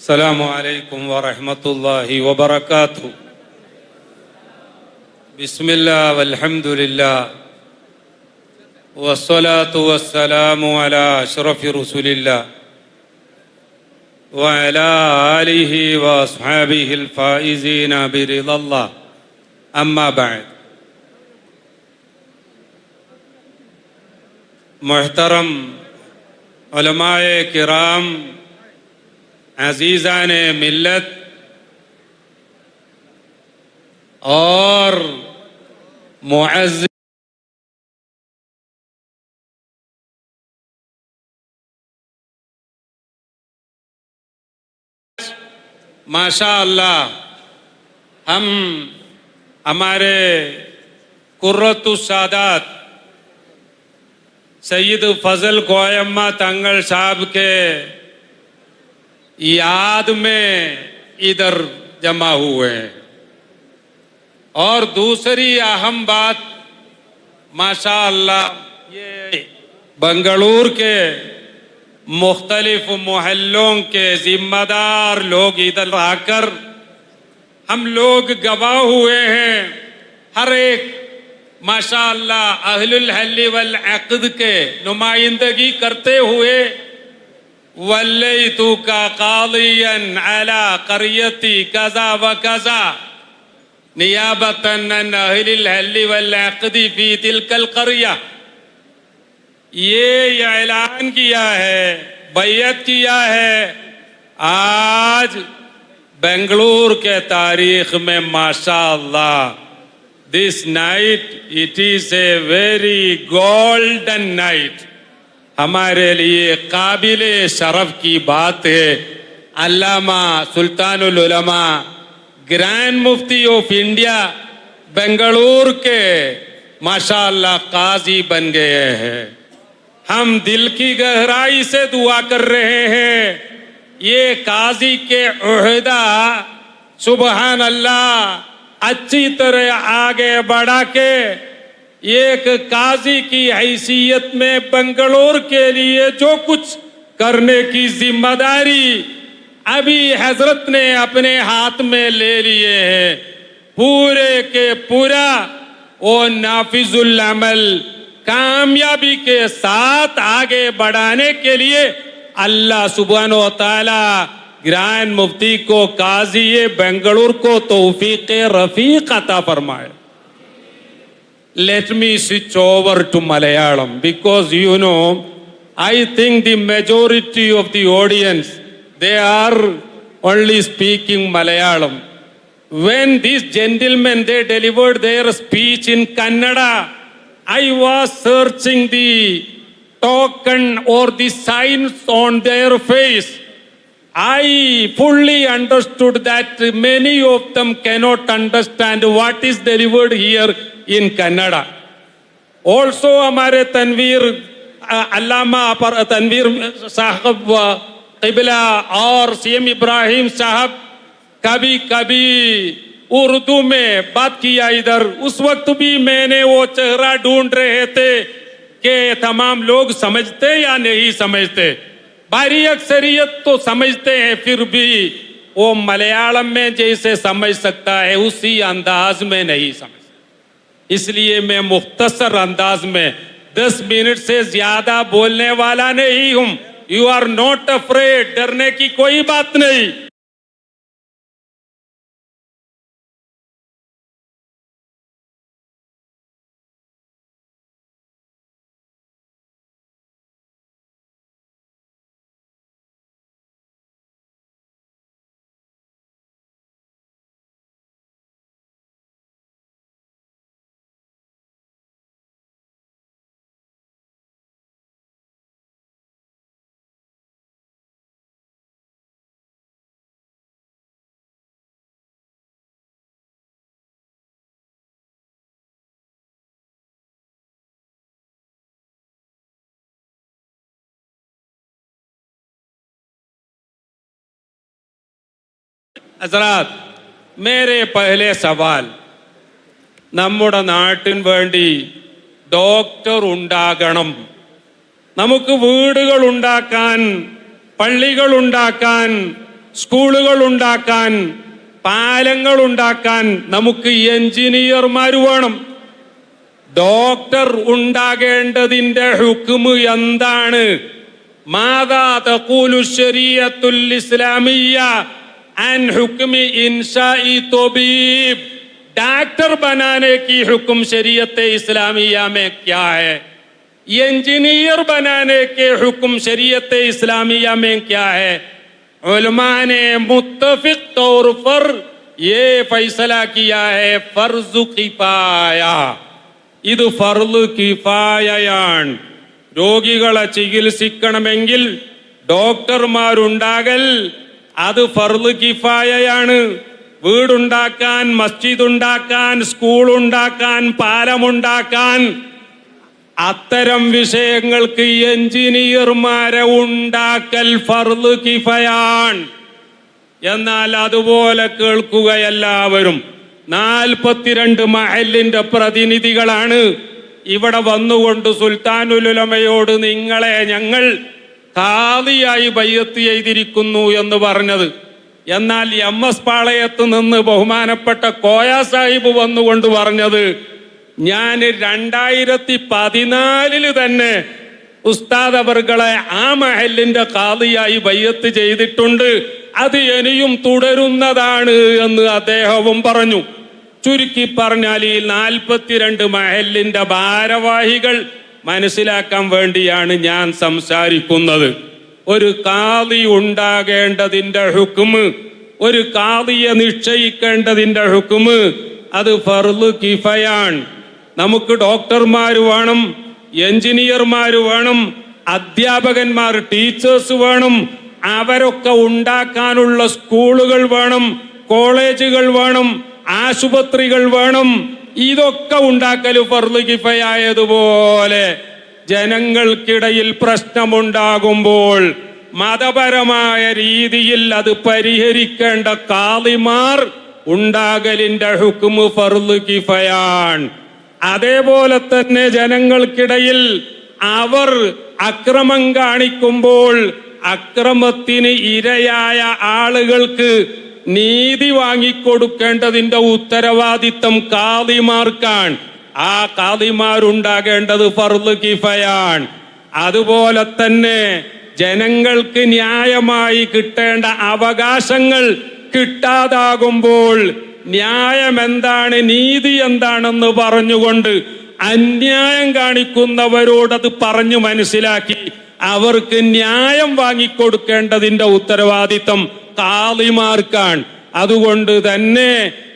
अस्सलामु अलैकुम वरहमतुल्लाहि वबरकातुहू। बिस्मिल्लाह वल्हम्दुलिल्लाह वस्सलातु वस्सलामु अला अशरफि रसूलिल्लाह व अला आलिहि व अस्हाबिहिल फाइज़ीना बिरिज़ल्लाह। अम्मा बाद। मुहतरम उलमाए किराम, अज़ीज़ाने मिल्लत और मुअज़्ज़िज़ माशाअल्लाह हम हमारे कुर्रतुस सादात सैयद फजल कोयम्मा तंगल साहब के याद में इधर जमा हुए हैं। और दूसरी अहम बात, माशाअल्लाह ये बेंगलुरु के मुख्तलिफ मोहल्लों के जिम्मेदार लोग इधर आकर हम लोग गवाह हुए हैं। हर एक माशाअल्लाह अहलुल हल्ल वल अक़्द के नुमाइंदगी करते हुए वल्लैतु का क़ादियन अला क़रियती कज़ा व कज़ा नियाबतन अन अहलिल हल्ल वल अक़्द फ़ी तिलकल क़रिया, ये ऐलान किया है, बैयत किया है। आज बेंगलुरु के तारीख में माशाअल्लाह this night it is a very golden night, हमारे लिए काबिले शरफ की बात है। अल्लामा सुल्तानुल उलमा grand Mufti of India Bengaluru के माशाअल्लाह काजी बन गए हैं। हम दिल की गहराई से दुआ कर रहे हैं ये काजी के ओहदा सुबहान अल्लाह अच्छी तरह आगे बढ़ा के एक काजी की हैसियत में बेंगलुरु के लिए जो कुछ करने की जिम्मेदारी अभी हजरत ने अपने हाथ में ले लिए हैं, पूरे के पूरा वो नाफिजुल अमल कामयाबी के साथ आगे बढ़ाने के लिए अल्लाह सुब्हानो व तआला ग्रैंड मुफ्ती को काजी बेंगलुरु को तौफीक रफीक अता फरमाए। Let me switch over to Malayalam because I think the majority of the audience they are only speaking Malayalam. When these gentlemen they delivered their speech in Kannada, I was searching the token or the signs on their face. I fully understood that many of them cannot understand what is delivered here in Kannada. Also हमारे तनवीर अल्लामा पर तनवीर साहब क़िबला और CM Ibrahim साहब कभी कभी उर्दू में बात किया इधर, उस वक्त भी मैंने वो चेहरा ढूंढ रहे थे कि तमाम लोग समझते या नहीं समझते। भारी अक्सरियत तो समझते हैं, फिर भी वो मलयालम में जैसे समझ सकता है उसी अंदाज में नहीं समझ। इसलिए मैं मुख्तसर अंदाज में 10 मिनट से ज्यादा बोलने वाला नहीं हूं। यू आर नॉट अफ्रेड, डरने की कोई बात नहीं। ഹസ്രത്ത്, मेरे पहले सवाल, നമ്മുടെ നാട്ടിന് വേണ്ടി ഡോക്ടർ ഉണ്ടാകണം, നമുക്ക് വീടുകൾ ഉണ്ടാക്കാൻ, പള്ളികൾ ഉണ്ടാക്കാൻ, സ്കൂളുകൾ ഉണ്ടാക്കാൻ, പാലങ്ങൾ ഉണ്ടാക്കാൻ നമുക്ക് എഞ്ചിനീയർമാർ വേണം. ഡോക്ടർ ഉണ്ടാകേണ്ടതിന്റെ ഹുക്മ് എന്താണ്? മാദാ തഖൂലു ശരീഅത്തുൽ ഇസ്ലാമിയ്യ അൻ ഹുക്മി ഇൻശാഇ തബീബ്. डॉक्टर बनाने की हुक्म शरीयत इस्लामिया में क्या है? इंजीनियर बनाने के हुक्म शरीयत इस्लामिया में क्या है? उलमा ने मुत्तफिक तौर पर ये फैसला किया है फर्ज किफाया. ഇത് ഫർള് കിഫായയാണ്. രോഗികളെ ചികിത്സിക്കണമെങ്കിൽ ഡോക്ടർമാരുണ്ടാകൽ അത് ഫർള് കിഫായയാണ്. വീടുണ്ടാക്കാൻ, മസ്ജിദ് ഉണ്ടാക്കാൻ, സ്കൂൾ ഉണ്ടാക്കാൻ, പാലമുണ്ടാക്കാൻ, അത്തരം വിഷയങ്ങൾക്ക് എഞ്ചിനീയർമാരെ ഉണ്ടാക്കൽ ഫർള് കിഫയാണ്. എന്നാൽ അതുപോലെ കേൾക്കുക എല്ലാവരും. 42 മഹല്ലിന്റെ പ്രതിനിധികളാണ് ഇവിടെ വന്നുകൊണ്ട് സുൽത്താനുൽ ഉലമയോട് നിങ്ങളെ ഞങ്ങൾ ഖാദിയായി ബയ്യത്ത് ചെയ്തിരിക്കുന്നു എന്ന് പറഞ്ഞത്. എന്നാൽ MS പാളയത്ത് നിന്ന് ബഹുമാനപ്പെട്ട കോയ സാഹിബ് വന്നുകൊണ്ട് പറഞ്ഞത്, ഞാൻ 2014 തന്നെ ഉസ്താദ് അവർകളെ ആ മഹല്ലിന്റെ ഖാദിയായി ബയ്യത്ത് ചെയ്തിട്ടുണ്ട്, അത് ഇനിയും തുടരുന്നതാണ് എന്ന് അദ്ദേഹവും പറഞ്ഞു. ചുരുക്കി പറഞ്ഞാൽ ഈ 42 മഹല്ലിന്റെ ഭാരവാഹികൾ മനസ്സിലാക്കാൻ വേണ്ടിയാണ് ഞാൻ സംസാരിക്കുന്നത്. ഒരു ഖാദി ഉണ്ടാകേണ്ടതിന്റെ ഹുക്മ്, ഒരു ഖാദിയെ നിശ്ചയിക്കേണ്ടതിന്റെ ഹുക്മ് അത് ഫർള് കിഫയാണ്. നമുക്ക് ഡോക്ടർമാർ വേണം, എഞ്ചിനീയർമാർ വേണം, അധ്യാപകന്മാർ, ടീച്ചേഴ്സ് വേണം. അവരൊക്കെ ഉണ്ടാക്കാനുള്ള സ്കൂളുകൾ വേണം, കോളേജുകൾ വേണം, ആശുപത്രികൾ വേണം. ഇതൊക്കെ ഉണ്ടാക്കൽ ഫർള് കിഫയായതുപോലെ ജനങ്ങൾക്കിടയിൽ പ്രശ്നമുണ്ടാകുമ്പോൾ മതപരമായ രീതിയിൽ അത് പരിഹരിക്കേണ്ട ഖാദിമാർ ഉണ്ടാകലിന്റെ ഹുക്മ് ഫർള് കിഫയാണ്. അതേപോലെ തന്നെ ജനങ്ങൾക്കിടയിൽ അവർ അക്രമം കാണിക്കുമ്പോൾ അക്രമത്തിന് ഇരയായ ആളുകൾക്ക് നീതി വാങ്ങിക്കൊടുക്കേണ്ടതിന്റെ ഉത്തരവാദിത്തം ഖാദിമാർക്കാണ്. ആ ഖാദിമാരുണ്ടാകേണ്ടത് ഫർള് കിഫയാണ്. അതുപോലെ തന്നെ ജനങ്ങൾക്ക് ന്യായമായി കിട്ടേണ്ട അവകാശങ്ങൾ കിട്ടാതാകുമ്പോൾ ന്യായം എന്താണ്, നീതി എന്താണെന്ന് പറഞ്ഞുകൊണ്ട് അന്യായം കാണിക്കുന്നവരോടത് പറഞ്ഞു മനസ്സിലാക്കി അവർക്ക് ന്യായം വാങ്ങിക്കൊടുക്കേണ്ടതിന്റെ ഉത്തരവാദിത്തം ഖാദിമാർക്കാണ്. അതുകൊണ്ട് തന്നെ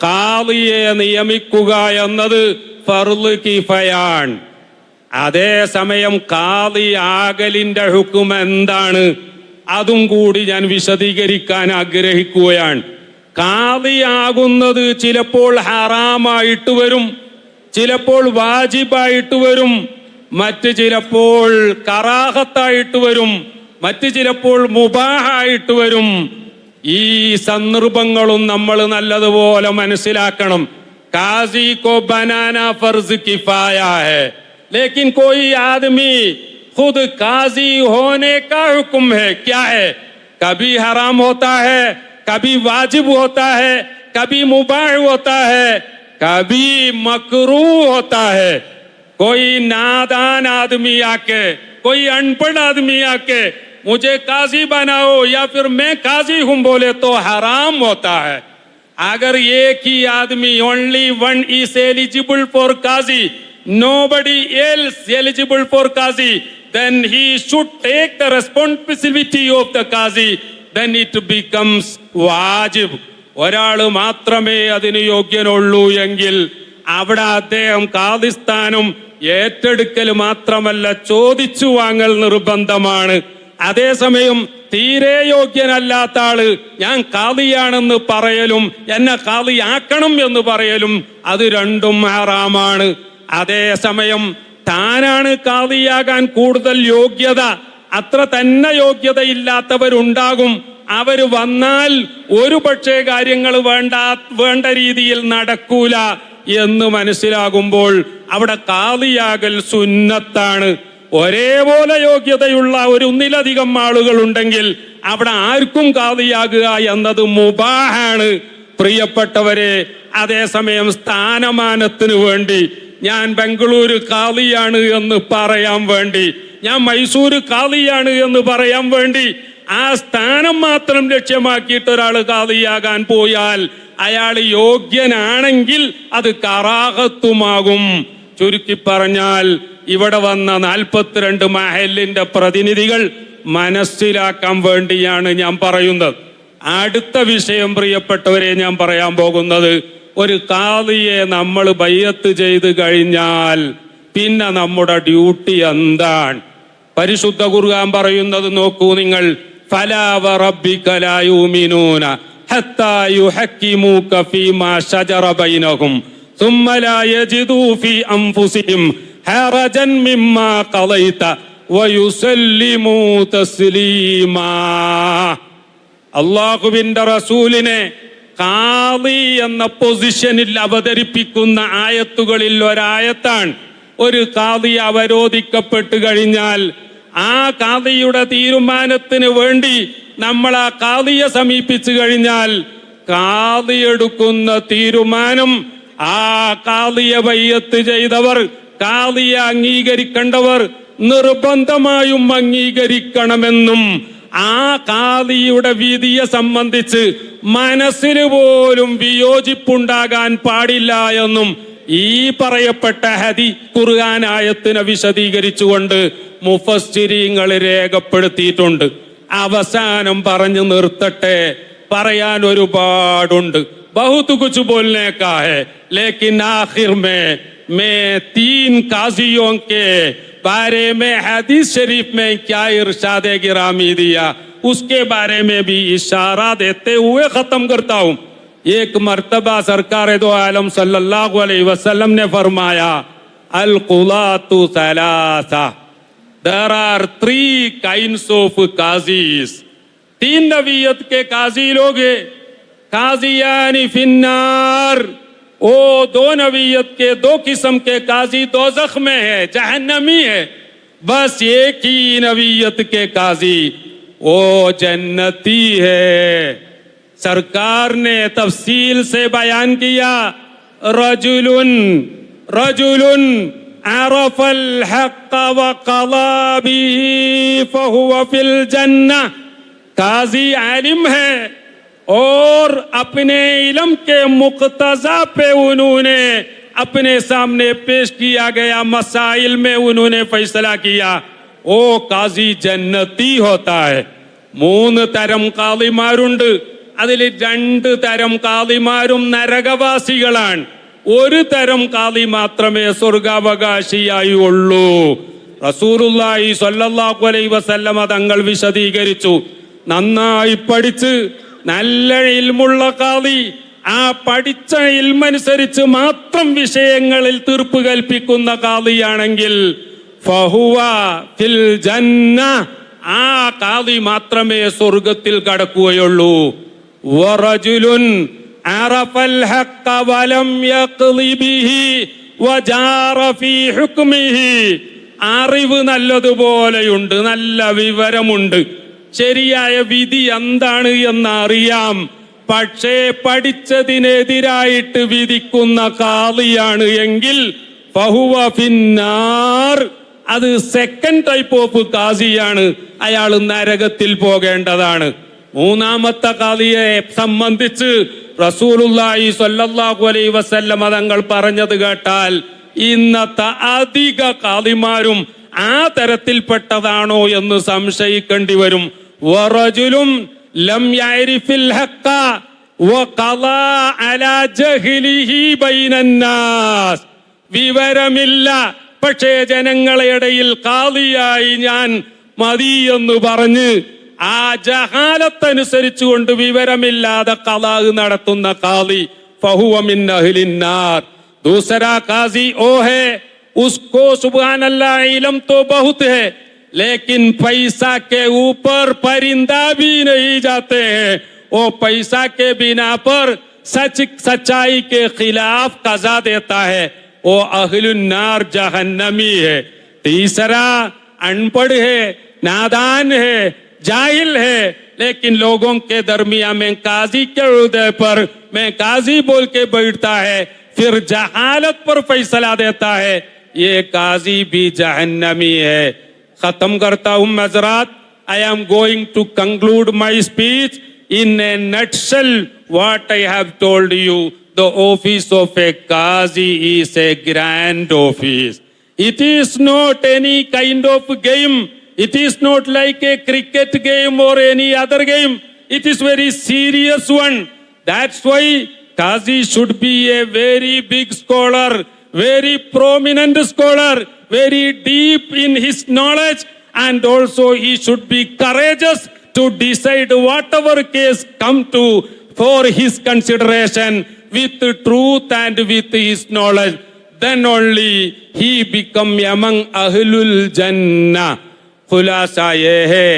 ഖാദിയെ നിയമിക്കുക എന്നത് ഫർള് കിഫയാണ്. അതേസമയം ഖാദി ആകലിന്റെ ഹുക്ം എന്താണ്, അതും കൂടി ഞാൻ വിശദീകരിക്കാൻ ആഗ്രഹിക്കുകയാണ്. ഖാദി ആകുന്നത് ചിലപ്പോൾ ഹറാമായിട്ട് വരും, ചിലപ്പോൾ വാജിബായിട്ട് വരും, മറ്റ് ചിലപ്പോൾ കറാഹത്തായിട്ട് വരും, മറ്റ് ചിലപ്പോൾ മുബാഹായിട്ട് വരും. ഈ സന്ദർഭങ്ങളും നമ്മൾ നല്ലതുപോലെ മനസ്സിലാക്കണം. काजी को बनाना फर्ज किफाया है, लेकिन कोई आदमी खुद काजी होने का हुक्म है क्या है? कभी हराम होता है, कभी वाजिब होता है, कभी मुबाह होता है, कभी मकरूह होता है. कोई नादान आदमी आके, कोई अनपढ़ आदमी आके मुझे काजी बनाओ या फिर मैं काजी हूं बोले तो हराम होता है. अगर एक ही आदमी only one is eligible for qazi, nobody else eligible for qazi, then he should take the responsibility of the qazi, then it becomes wajib. ഒരാള് മാത്രമേ അതിന് യോഗ്യനുള്ളൂ എങ്കിൽ അവിടെ അദ്ദേഹം ഖാദിസ്ഥാനും ഏറ്റെടുക്കൽ മാത്രമല്ല ചോദിച്ചു വാങ്ങൽ നിർബന്ധമാണ്. അതേസമയം തീരെ യോഗ്യനല്ലാത്ത ആള് ഞാൻ ഖാദിയാണെന്ന് പറയലും എന്നെ ഖാദിയാക്കണം എന്ന് പറയലും അത് രണ്ടും ഹറാമാണ്. അതേസമയം താനാണ് ഖാദിയാകാൻ കൂടുതൽ യോഗ്യത, അത്ര തന്നെ യോഗ്യതയില്ലാത്തവരുണ്ടാകും. അവര് വന്നാൽ ഒരു പക്ഷേ കാര്യങ്ങൾ വേണ്ട രീതിയിൽ നടക്കൂല എന്ന് മനസ്സിലാകുമ്പോൾ അവിടെ ഖാദിയാകൽ സുന്നത്താണ്. ഒരേപോലെ യോഗ്യതയുള്ള ഒന്നിലധികം ആളുകൾ ഉണ്ടെങ്കിൽ അവിടെ ആർക്കും കാദിയാകുക എന്നത് മുബാഹാണ് പ്രിയപ്പെട്ടവരെ. അതേസമയം സ്ഥാനമാനത്തിന് വേണ്ടി ഞാൻ ബംഗളൂരു കാദിയാണ് എന്ന് പറയാൻ വേണ്ടി, ഞാൻ മൈസൂര് കാദിയാണ് എന്ന് പറയാൻ വേണ്ടി ആ സ്ഥാനം മാത്രം ലക്ഷ്യമാക്കിയിട്ട് ഒരാൾ കാദിയാകാൻ പോയാൽ അയാൾ യോഗ്യനാണെങ്കിൽ അത് കറാഹത്തുമാകും. ചുരുക്കി പറഞ്ഞാൽ ഇവിടെ വന്ന 42 മഹല്ലിന്റെ പ്രതിനിധികൾ മനസ്സിലാക്കാൻ വേണ്ടിയാണ് ഞാൻ പറയുന്നത്. അടുത്ത വിഷയം പ്രിയപ്പെട്ടവരെ ഞാൻ പറയാൻ പോകുന്നത്, ഒരു ഖാദിയെ നമ്മൾ ബൈഅത്ത് ചെയ്ത് കഴിഞ്ഞാൽ പിന്നെ നമ്മുടെ ഡ്യൂട്ടി എന്താണ്? പരിശുദ്ധ ഖുർആൻ പറയുന്നത് നോക്കൂ നിങ്ങൾ, ഫലാ വറബ്ബിക ലാ യുമിനൂന ഹത്താ യുഹക്കിമൂക ഫീമാ ശജറ ബൈനഹും ثم لا يجدوا في أنفسهم حرجا مما قضيت ويسلموا تسليما. അള്ളാഹുവിന്റെ റസൂലിനെ ഖാദി എന്ന പൊസിഷനിൽ അവതരിപ്പിക്കുന്ന ആയത്തുകളിൽ ഒരായത്താണ്. ഒരു ഖാദി അവരോധിക്കപ്പെട്ടു കഴിഞ്ഞാൽ ആ ഖാദിയുടെ തീരുമാനത്തിന് വേണ്ടി നമ്മൾ ആ ഖാദിയെ സമീപിച്ചു കഴിഞ്ഞാൽ ഖാദി എടുക്കുന്ന തീരുമാനം ആ ഖാദിയെ ബൈഅത്ത് ചെയ്തവർ, ഖാദിയെ അംഗീകരിക്കേണ്ടവർ നിർബന്ധമായും അംഗീകരിക്കണമെന്നും ആ ഖാദിയുടെ വിധിയെ സംബന്ധിച്ച് മനസ്സിന് പോലും വിയോജിപ്പുണ്ടാകാൻ പാടില്ല എന്നും ഈ പറയപ്പെട്ട ഖുർആൻ ആയത്തിനെ വിശദീകരിച്ചുകൊണ്ട് മുഫസ്സിരീങ്ങൾ രേഖപ്പെടുത്തിയിട്ടുണ്ട്. അവസാനം പറഞ്ഞു നിർത്തട്ടെ, പറയാൻ ഒരുപാടുണ്ട്. बहुत कुछ बोलने का है, लेकिन आखिर में मैं 3 काजियों के बारे में हदीस शरीफ में क्या इरशाद गिरामी दिया उसके बारे में भी इशारा देते हुए खत्म करता हूँ. एक मर्तबा सरकार दो आलम सल्लल्लाहु अलैहि वसल्लम ने फरमाया, अल क़ुलातु सलासा, there are 3 kinds of qazis. 3 नबीयत के काजी लोग हैं. काजियानी फिन्नार, ओ 2 नबीयत के 2 किस्म के काजी दोज़ख में है, जहन्नमी है. बस एक ही नबीयत के काजी वो जन्नती है. सरकार ने तफसील से बयान किया, रजुलुन रजुलुन अरफल हक़्क़ व क़ज़ा बिही फहुवा फिल जन्नह. काजी आलिम है और अपने इल्म के मुक्तज़ा पे उन्होंने अपने सामने पेश किया गया मसाइल में उन्होंने फैसला किया, वो काजी जन्नती होता है. 3 തരം കാദിമാരുണ്ട്. അതിൽ 2 തരം കാദിമാരും നരകവാസികളാണ്. 1 തരം കാദി മാത്രമേ സ്വർഗാവകാശിയായി ഉള്ളൂ. റസൂലുള്ളാഹി സ്വല്ലല്ലാഹു അലൈഹി വസല്ലമ തങ്ങൾ വിശദീകരിച്ചു, നന്നായി പഠിച്ച് നല്ല ഇൽമുള്ള ഖാദി ആ പഠിച്ച ഇൽമനുസരിച്ച് മാത്രം വിഷയങ്ങളിൽ തീർപ്പ് കൽപ്പിക്കുന്ന ഖാദിയാണെങ്കിൽ ഫഹുവ ഫിൽ ജന്ന, ആ ഖാദി മാത്രമേ സ്വർഗത്തിൽ കടക്കുകയുള്ളൂ. വറജുലുൻ അറഫൽ ഹഖ്ഖ വലം യഖ്ളി ബിഹി വജാറ ഫീ ഹുക്മിഹി. അറിവ് നല്ലതുപോലെയുണ്ട്, നല്ല വിവരമുണ്ട്, ശരിയായ വിധി എന്താണ് എന്നറിയാം, പക്ഷേ പഠിച്ചതിനെതിരായിട്ട് വിധിക്കുന്ന ഖാദിയാണ് എങ്കിൽ ഫഹുവ ഫിന്നാർ, അത് 2nd ടൈപ്പ് ഓഫ് ഖാദിയാണ്, അയാൾ നരകത്തിൽ പോകേണ്ടതാണ്. 3ാമത്തെ ഖാദിയെ സംബന്ധിച്ച് റസൂലുള്ളാഹി സ്വല്ലല്ലാഹു അലൈഹി വസല്ലം തങ്ങൾ പറഞ്ഞത് കേട്ടാൽ ഇന്നത്തെ അധിക ഖാദിമാരും ആ തരത്തിൽപ്പെട്ടതാണോ എന്ന് സംശയിക്കേണ്ടി വരും. വറജുലും ലം യഅരിഫിൽ ഹഖ്ഖ വഖളാ അലാ ജഹ്ലിഹി ബൈനന്നാസ്. വിവരമില്ല, പക്ഷേ ജനങ്ങളുടെ ഇടയിൽ ഖാദിയായി ഞാൻ മതി എന്ന് പറഞ്ഞ് ആ ജഹാലത്തനുസരിച്ചുകൊണ്ട് വിവരമില്ലാതെ ഖളാ നടത്തുന്ന ഖാദി ഫഹുവ മിൻ അഹ്ലിൻ നാർ. दूसरा काजी ओ है, उसको सुभान अल्लाह इल्म तो बहुत है, लेकिन पैसा के ऊपर परिंदा भी नहीं जाते हैं. वो पैसा के बिना पर सच्चाई के खिलाफ कजा देता है, वो अहलुन नार जहन्नमी है. तीसरा अनपढ़ है, नादान है, जाहिल है, लेकिन लोगों के दरमियान में काजी के उहदे पर मैं काजी बोल के बैठता है, फिर जहालत पर फैसला देता है, ये काजी भी जहन्नमी है। खत्म करता हूं हजरात। I am going to conclude my speech in a nutshell. What I have told you, the office of a Qazi is a grand office. It is not any kind of game. It is not like a cricket game or any other game. It is very serious one. That's why Qazi should be a very big scholar, very prominent scholar, very deep in his knowledge, and also he should be courageous to decide whatever case come to for his consideration with truth and with his knowledge. Then only he become among Ahlul Jannah. खुलासा ये है,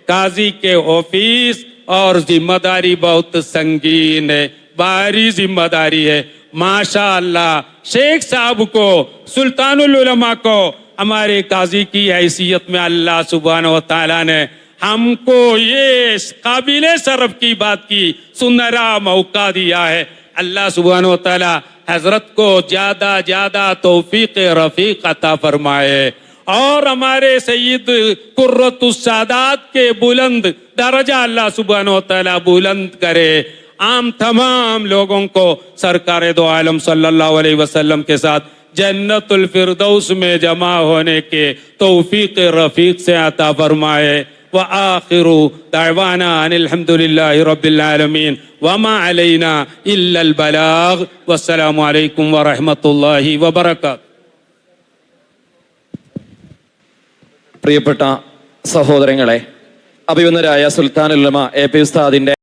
काजी के office और जिम्मेदारी बहुत संगीन है, भारी जिम्मेदारी है। माशाअल्लाह शेख साहब को, सुल्तानुल उलमा को हमारे काजी की हैसियत में अल्लाह सुब्हानहू व तआला ने हमको ये काबिले शरफ की बात की सुनहरा मौका दिया है। अल्लाह सुब्हानहू व तआला हजरत को ज्यादा ज्यादा तौफीक रफीक अता फरमाए और हमारे सईद कुर्रतुस सादात के बुलंद दर्जा अल्लाह सुब्हानहू व तआला बुलंद करे। आम तमाम लोगों को सरकार दो आलम सल्लल्लाहु अलैहि वसल्लम के साथ जन्नतुल फिरदौस में जमा होने के तौफीक रफीक से अता फरमाए। व आखिरु दावाना अनिल हम्दुलिल्लाहि रब्बिल आलमीन व मा अलैना इल्लल बलाग। वस्सलामु अलैकुम व रहमतुल्लाहि व बरकातहू। പ്രിയപ്പെട്ട സഹോദരങ്ങളെ, അഭിവന്ദരായ സുൽത്താനുൽ ഉലമ എ പി ഉസ്താദിന്റെ